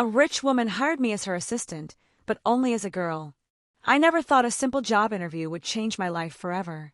A rich woman hired me as her assistant, but only as a girl. I never thought a simple job interview would change my life forever.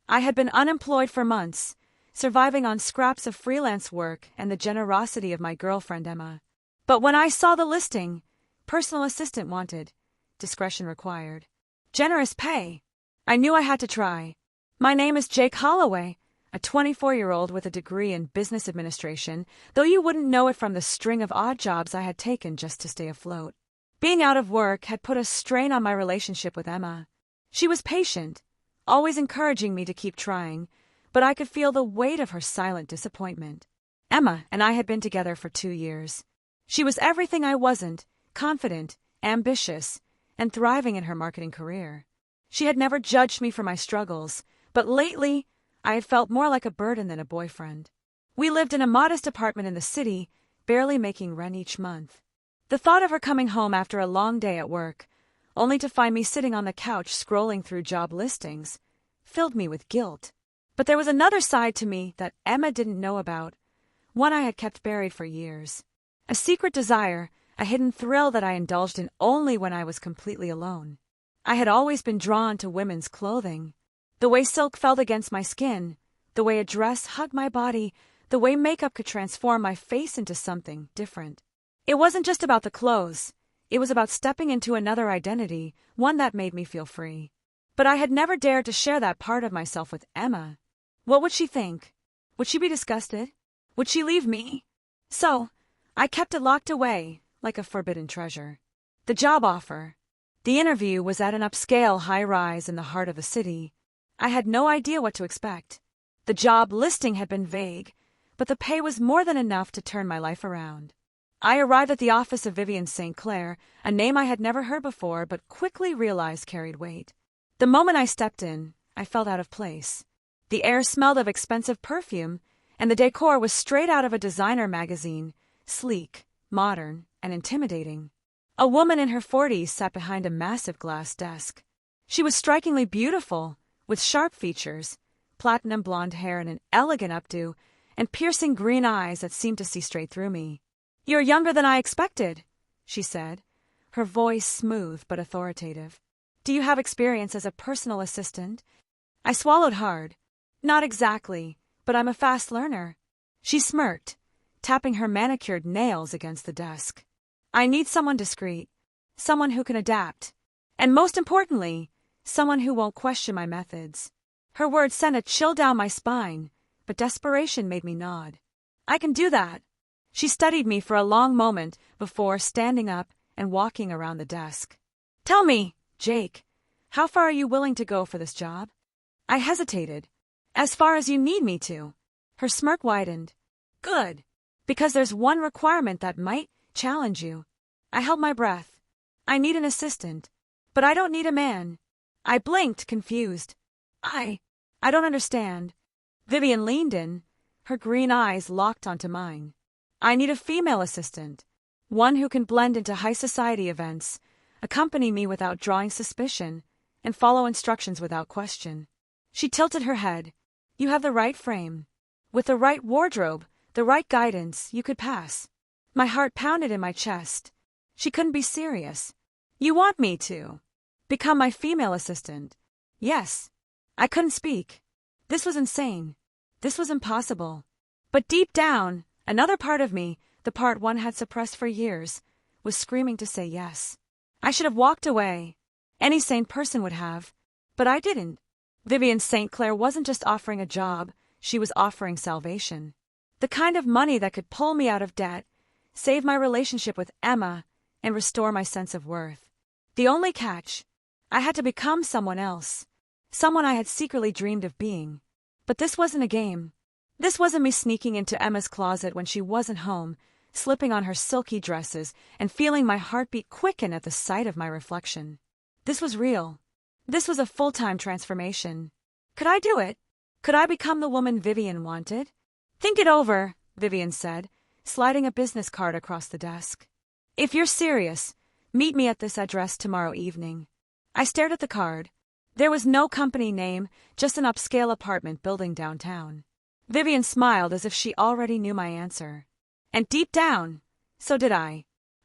I had been unemployed for months, surviving on scraps of freelance work and the generosity of my girlfriend Emma. But when I saw the listing, personal assistant wanted, discretion required, generous pay, I knew I had to try. My name is Jake Holloway, a 24-year-old with a degree in business administration, though you wouldn't know it from the string of odd jobs I had taken just to stay afloat. Being out of work had put a strain on my relationship with Emma. She was patient, always encouraging me to keep trying, but I could feel the weight of her silent disappointment. Emma and I had been together for 2 years. She was everything I wasn't, confident, ambitious, and thriving in her marketing career. She had never judged me for my struggles, but lately, I had felt more like a burden than a boyfriend. We lived in a modest apartment in the city, barely making rent each month. The thought of her coming home after a long day at work, only to find me sitting on the couch scrolling through job listings, filled me with guilt. But there was another side to me that Emma didn't know about, one I had kept buried for years. A secret desire, a hidden thrill that I indulged in only when I was completely alone. I had always been drawn to women's clothing. The way silk felt against my skin, the way a dress hugged my body, the way makeup could transform my face into something different. It wasn't just about the clothes. It was about stepping into another identity, one that made me feel free. But I had never dared to share that part of myself with Emma. What would she think? Would she be disgusted? Would she leave me? So, I kept it locked away, like a forbidden treasure. The job offer. The interview was at an upscale high-rise in the heart of the city. I had no idea what to expect. The job listing had been vague, but the pay was more than enough to turn my life around. I arrived at the office of Vivian St. Clair, a name I had never heard before but quickly realized carried weight. The moment I stepped in, I felt out of place. The air smelled of expensive perfume, and the decor was straight out of a designer magazine, sleek, modern, and intimidating. A woman in her 40s sat behind a massive glass desk. She was strikingly beautiful, with sharp features, platinum blonde hair and an elegant updo, and piercing green eyes that seemed to see straight through me. "You're younger than I expected," she said, her voice smooth but authoritative. "Do you have experience as a personal assistant?" I swallowed hard. "Not exactly, but I'm a fast learner." She smirked, tapping her manicured nails against the desk. "I need someone discreet, someone who can adapt, and most importantly, someone who won't question my methods." Her words sent a chill down my spine, but desperation made me nod. "I can do that." She studied me for a long moment before standing up and walking around the desk. "Tell me, Jake, how far are you willing to go for this job?" I hesitated. "As far as you need me to." Her smirk widened. "Good, because there's one requirement that might challenge you." I held my breath. "I need an assistant, but I don't need a man." I blinked, confused. I don't understand." Vivian leaned in, her green eyes locked onto mine. "I need a female assistant, one who can blend into high society events, accompany me without drawing suspicion, and follow instructions without question." She tilted her head. "You have the right frame. With the right wardrobe, the right guidance, you could pass." My heart pounded in my chest. She couldn't be serious. "You want me to become my female assistant?" "Yes." I couldn't speak. This was insane. This was impossible. But deep down, another part of me, the part one had suppressed for years, was screaming to say yes. I should have walked away. Any sane person would have. But I didn't. Vivian St. Clair wasn't just offering a job, she was offering salvation. The kind of money that could pull me out of debt, save my relationship with Emma, and restore my sense of worth. The only catch, I had to become someone else. Someone I had secretly dreamed of being. But this wasn't a game. This wasn't me sneaking into Emma's closet when she wasn't home, slipping on her silky dresses, and feeling my heartbeat quicken at the sight of my reflection. This was real. This was a full-time transformation. Could I do it? Could I become the woman Vivian wanted? "Think it over," Vivian said, sliding a business card across the desk. "If you're serious, meet me at this address tomorrow evening." I stared at the card. There was no company name, just an upscale apartment building downtown. Vivian smiled as if she already knew my answer. And deep down, so did I.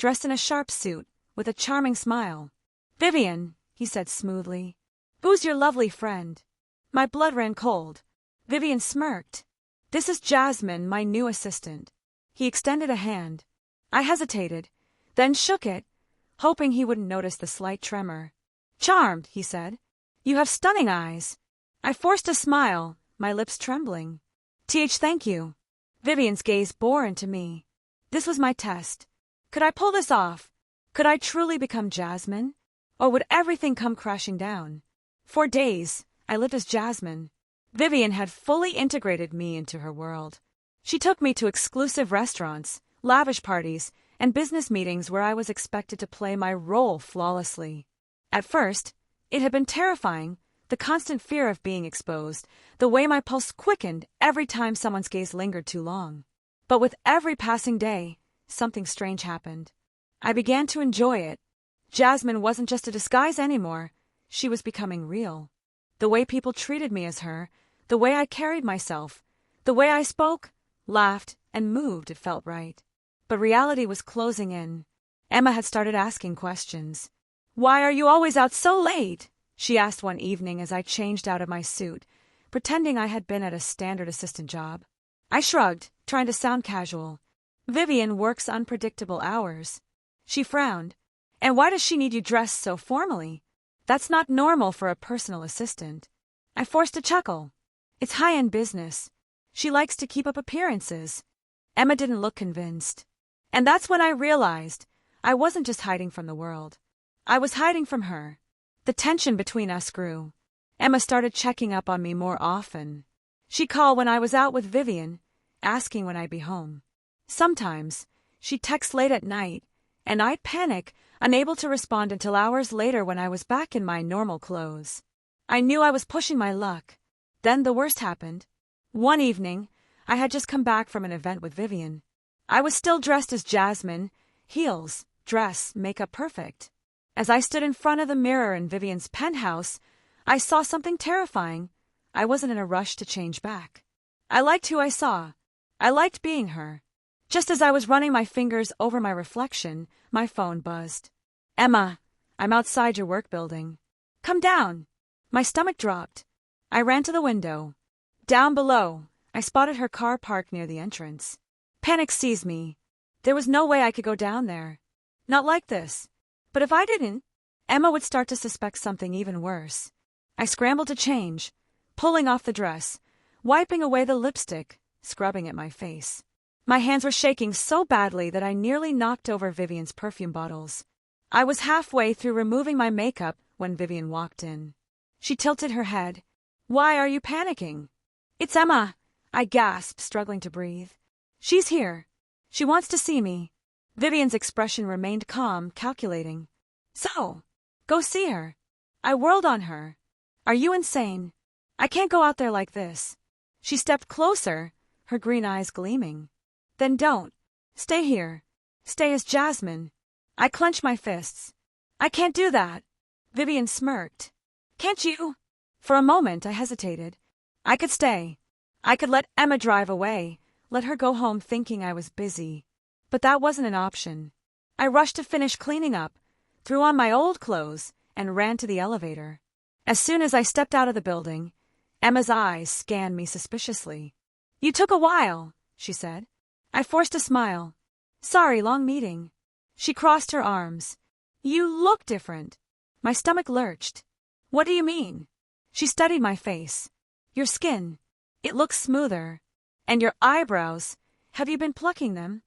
dressed in a sharp suit, with a charming smile. "Vivian," he said smoothly. "Who's your lovely friend?" My blood ran cold. Vivian smirked. "This is Jasmine, my new assistant." He extended a hand. I hesitated, then shook it, hoping he wouldn't notice the slight tremor. "Charmed," he said. "You have stunning eyes." I forced a smile, my lips trembling. Thank you." Vivian's gaze bore into me. This was my test. Could I pull this off? Could I truly become Jasmine? Or would everything come crashing down? For days, I lived as Jasmine. Vivian had fully integrated me into her world. She took me to exclusive restaurants, lavish parties, and business meetings where I was expected to play my role flawlessly. At first, it had been terrifying, the constant fear of being exposed, the way my pulse quickened every time someone's gaze lingered too long. But with every passing day, something strange happened. I began to enjoy it. Jasmine wasn't just a disguise anymore. She was becoming real. The way people treated me as her, the way I carried myself, the way I spoke, laughed, and moved, it felt right. But reality was closing in. Emma had started asking questions. "Why are you always out so late?" she asked one evening as I changed out of my suit, pretending I had been at a standard assistant job. I shrugged, trying to sound casual. "Vivian works unpredictable hours." She frowned. "And why does she need you dressed so formally? That's not normal for a personal assistant." I forced a chuckle. "It's high-end business. She likes to keep up appearances." Emma didn't look convinced. And that's when I realized I wasn't just hiding from the world. I was hiding from her. The tension between us grew. Emma started checking up on me more often. She'd call when I was out with Vivian, asking when I'd be home. Sometimes, she'd text late at night, and I'd panic, unable to respond until hours later when I was back in my normal clothes. I knew I was pushing my luck. Then the worst happened. One evening, I had just come back from an event with Vivian. I was still dressed as Jasmine, heels, dress, makeup perfect. As I stood in front of the mirror in Vivian's penthouse, I saw something terrifying. I wasn't in a rush to change back. I liked who I saw. I liked being her. Just as I was running my fingers over my reflection, my phone buzzed. "Emma, I'm outside your work building." "Come down." My stomach dropped. I ran to the window. Down below, I spotted her car parked near the entrance. Panic seized me. There was no way I could go down there. Not like this. But if I didn't, Emma would start to suspect something even worse. I scrambled to change, pulling off the dress, wiping away the lipstick, scrubbing at my face. My hands were shaking so badly that I nearly knocked over Vivian's perfume bottles. I was halfway through removing my makeup when Vivian walked in. She tilted her head. "Why are you panicking?" "It's Emma," I gasped, struggling to breathe. "She's here. She wants to see me." Vivian's expression remained calm, calculating. "So, go see her." I whirled on her. "Are you insane? I can't go out there like this." She stepped closer, her green eyes gleaming. "Then don't. Stay here. Stay as Jasmine." I clenched my fists. "I can't do that." Vivian smirked. "Can't you?" For a moment, I hesitated. I could stay. I could let Emma drive away, let her go home thinking I was busy. But that wasn't an option. I rushed to finish cleaning up, threw on my old clothes, and ran to the elevator. As soon as I stepped out of the building, Emma's eyes scanned me suspiciously. "You took a while," she said. I forced a smile. "Sorry, long meeting." She crossed her arms. "You look different." My stomach lurched. "What do you mean?" She studied my face. "Your skin. It looks smoother. And your eyebrows. Have you been plucking them?"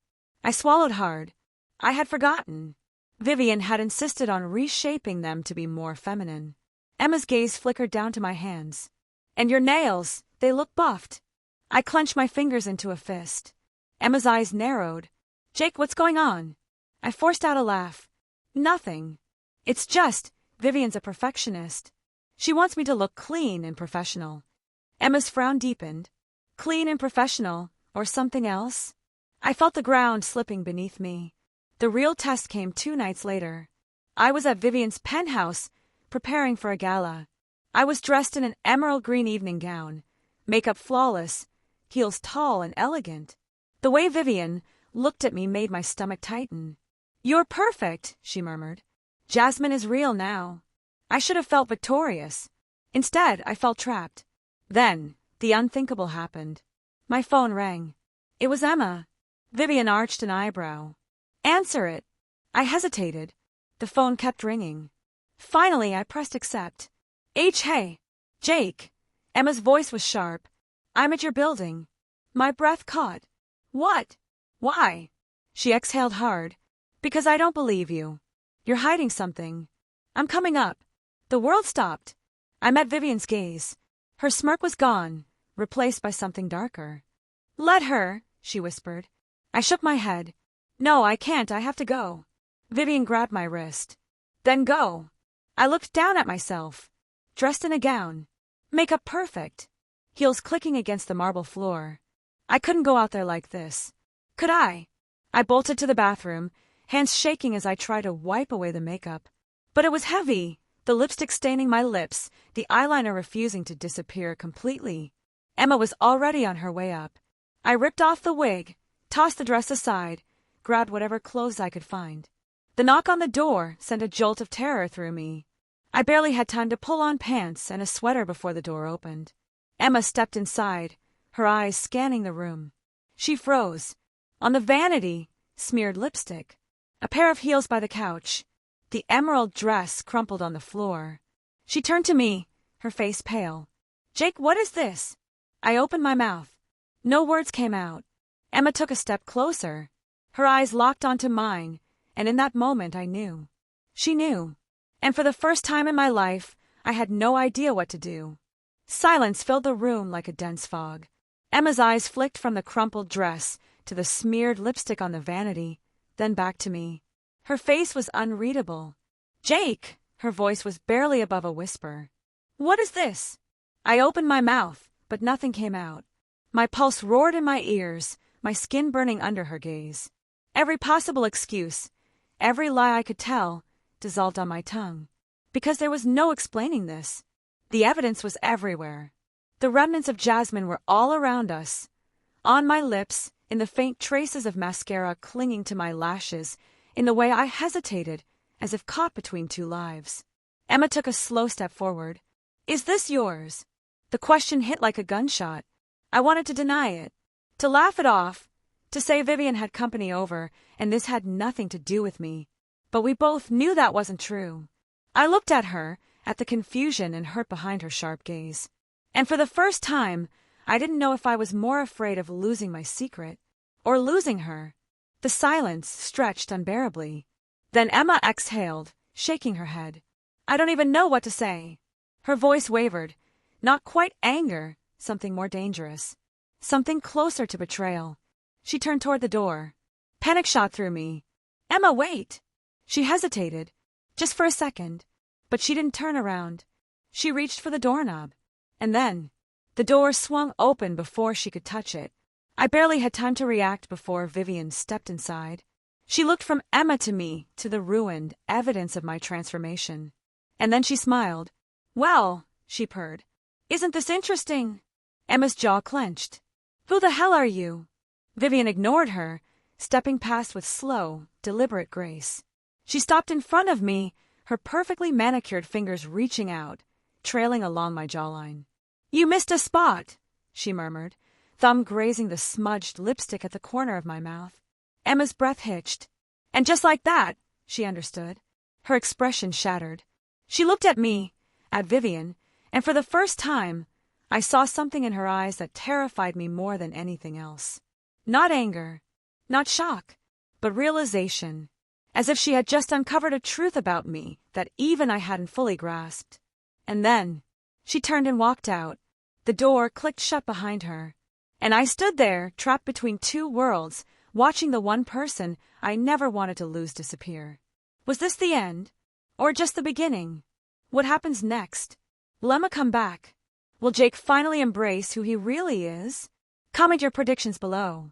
I swallowed hard. I had forgotten. Vivian had insisted on reshaping them to be more feminine. Emma's gaze flickered down to my hands. "And your nails, they look buffed." I clenched my fingers into a fist. Emma's eyes narrowed. "Jake, what's going on?" I forced out a laugh. "Nothing. It's just, Vivian's a perfectionist. She wants me to look clean and professional." Emma's frown deepened. "Clean and professional, or something else?" I felt the ground slipping beneath me. The real test came 2 nights later. I was at Vivian's penthouse, preparing for a gala. I was dressed in an emerald green evening gown, makeup flawless, heels tall and elegant. The way Vivian looked at me made my stomach tighten. You're perfect, she murmured. Jasmine is real now. I should have felt victorious. Instead, I felt trapped. Then, the unthinkable happened. My phone rang. It was Emma. Vivian arched an eyebrow. Answer it. I hesitated. The phone kept ringing. Finally, I pressed accept. Hey. Jake. Emma's voice was sharp. I'm at your building. My breath caught. What? Why? She exhaled hard. Because I don't believe you. You're hiding something. I'm coming up. The world stopped. I met Vivian's gaze. Her smirk was gone, replaced by something darker. Let her, she whispered. I shook my head. No, I can't. I have to go. Vivian grabbed my wrist. Then go. I looked down at myself. Dressed in a gown. Makeup perfect. Heels clicking against the marble floor. I couldn't go out there like this. Could I? I bolted to the bathroom, hands shaking as I tried to wipe away the makeup. But it was heavy, the lipstick staining my lips, the eyeliner refusing to disappear completely. Emma was already on her way up. I ripped off the wig, tossed the dress aside, grabbed whatever clothes I could find. The knock on the door sent a jolt of terror through me. I barely had time to pull on pants and a sweater before the door opened. Emma stepped inside, her eyes scanning the room. She froze. On the vanity, smeared lipstick. A pair of heels by the couch. The emerald dress crumpled on the floor. She turned to me, her face pale. Jake, what is this? I opened my mouth. No words came out. Emma took a step closer. Her eyes locked onto mine, and in that moment I knew. She knew. And for the first time in my life, I had no idea what to do. Silence filled the room like a dense fog. Emma's eyes flicked from the crumpled dress to the smeared lipstick on the vanity, then back to me. Her face was unreadable. Jake! Her voice was barely above a whisper. What is this? I opened my mouth, but nothing came out. My pulse roared in my ears, my skin burning under her gaze. Every possible excuse, every lie I could tell, dissolved on my tongue. Because there was no explaining this. The evidence was everywhere. The remnants of Jasmine were all around us. On my lips, in the faint traces of mascara clinging to my lashes, in the way I hesitated, as if caught between two lives. Emma took a slow step forward. Is this yours? The question hit like a gunshot. I wanted to deny it, to laugh it off, to say Vivian had company over, and this had nothing to do with me. But we both knew that wasn't true. I looked at her, at the confusion and hurt behind her sharp gaze. And for the first time, I didn't know if I was more afraid of losing my secret, or losing her. The silence stretched unbearably. Then Emma exhaled, shaking her head. I don't even know what to say. Her voice wavered. Not quite anger, something more dangerous. Something closer to betrayal. She turned toward the door. Panic shot through me. Emma, wait! She hesitated, just for a second, but she didn't turn around. She reached for the doorknob. And then, the door swung open before she could touch it. I barely had time to react before Vivian stepped inside. She looked from Emma to me, to the ruined evidence of my transformation. And then she smiled. Well, she purred. Isn't this interesting? Emma's jaw clenched. Who the hell are you? Vivian ignored her, stepping past with slow, deliberate grace. She stopped in front of me, her perfectly manicured fingers reaching out, trailing along my jawline. You missed a spot, she murmured, thumb grazing the smudged lipstick at the corner of my mouth. Emma's breath hitched. And just like that, she understood. Her expression shattered. She looked at me, at Vivian, and for the first time, I saw something in her eyes that terrified me more than anything else. Not anger, not shock, but realization, as if she had just uncovered a truth about me that even I hadn't fully grasped. And then, she turned and walked out. The door clicked shut behind her, and I stood there, trapped between two worlds, watching the one person I never wanted to lose disappear. Was this the end? Or just the beginning? What happens next? Will Emma come back? Will Jake finally embrace who he really is? Comment your predictions below.